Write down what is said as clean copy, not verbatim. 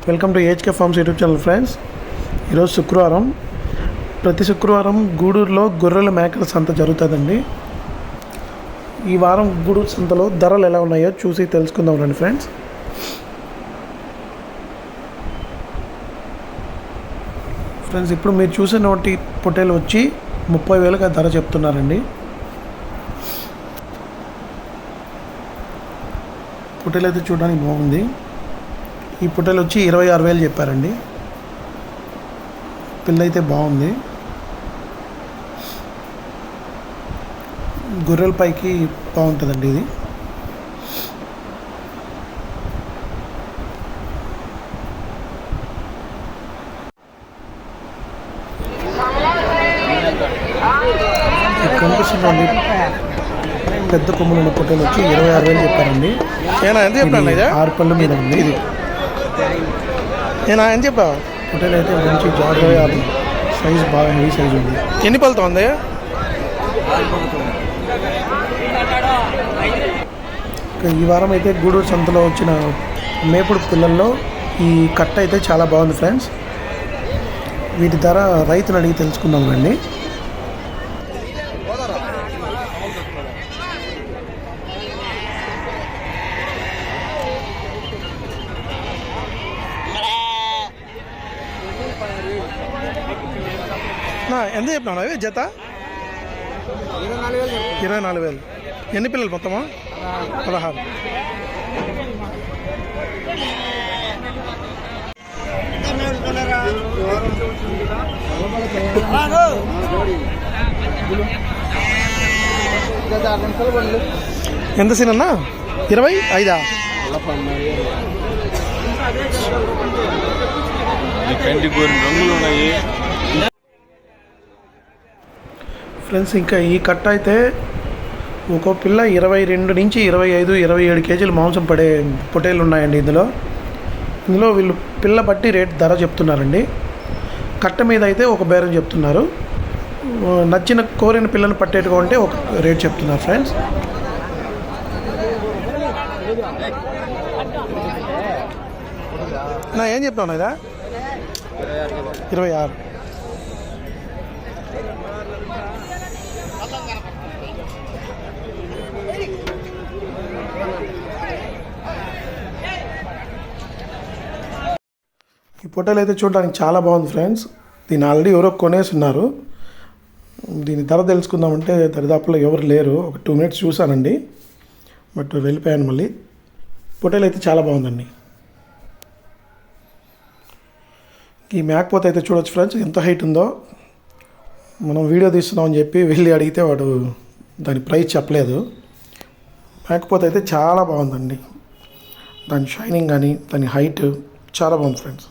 Welcome to HK farms YouTube channel friends. ఈరోజు శుక్రవారం. ప్రతి శుక్రవారం గూడూరులో గొర్రెల మేకల సంత జరుగుతుందండి. ఈ వారం గూడూరు సంతలో ధరలు ఎలా ఉన్నాయో చూసి తెలుసుకుందాం రండి ఫ్రెండ్స్. ఇప్పుడు మీరు చూసే నోటి పొట్టేలు వచ్చి 30,000 ధర చెప్తున్నారండి. పొట్టేలు అయితే చూడడానికి బాగుంది. ఈ పొట్టేలు వచ్చి 26,000 చెప్పారండి. పిల్ల అయితే బాగుంది. గొర్రెల పైకి బాగుంటుందండి ఇది. కనిపిస్తుందండి పెద్ద కొమ్ములు ఉన్న పొట్టేలు వచ్చి 26,000 చెప్పారండి. ఎంత చెప్పాను? 6 పళ్ళు మీద ఉంది ఇది. నేను ఏం చెప్పావు? పొట్టేలు అయితే మంచి జాగ్రత్త, సైజ్ బాగా హెవీ సైజ్ ఉంది. ఎన్ని పళ్ళతో ఉంది? ఈ వారం అయితే గూడూరు సంతలో వచ్చిన మేపుడు పిల్లల్లో ఈ కట్ట అయితే చాలా బాగుంది ఫ్రెండ్స్. వీటి ధర రైతుని అడిగి తెలుసుకుందాం రండి. ఎంత చెప్పినావు అవి జత? 24,000. ఎన్ని పిల్లలు మొత్తమా? 16. ఎంత సీనన్నా? 25. ఫ్రెండ్స్ ఇంకా ఈ కట్ట అయితే ఒక్కో పిల్ల 22 నుంచి 25, 27 కేజీలు మాంసం పడే పొట్టేళ్ళు ఉన్నాయండి. ఇందులో వీళ్ళు పిల్ల బట్టి రేట్ ధర చెప్తున్నారండి. కట్ట మీద అయితే ఒక బేరం చెప్తున్నారు. నచ్చిన కోరిన పిల్లని పట్టేట్టుగా ఉంటే ఒక రేట్ చెప్తున్నారు ఫ్రెండ్స్. ఏం చెప్తాను ఇదా? 26. ఈ పొట్టేలు అయితే చూడడానికి చాలా బాగుంది ఫ్రెండ్స్. దీన్ని ఆల్రెడీ ఎవరో కొనేస్తున్నారు. దీని ధర తెలుసుకుందామంటే దరిదాపులో ఎవరు లేరు. ఒక 2 minutes చూశానండి, బట్ వెళ్ళిపోయాను మళ్ళీ. పొట్టేలు అయితే చాలా బాగుందండి. ఈ మేకపోతే అయితే చూడొచ్చు ఫ్రెండ్స్ ఎంత హైట్ ఉందో. మనం వీడియో తీస్తున్నామని చెప్పి వెళ్ళి అడిగితే వాడు దాని ప్రైస్ చెప్పలేదు. మేకపోతే అయితే చాలా బాగుందండి. దాని షైనింగ్ కానీ దాని హైట్ చాలా బాగుంది ఫ్రెండ్స్.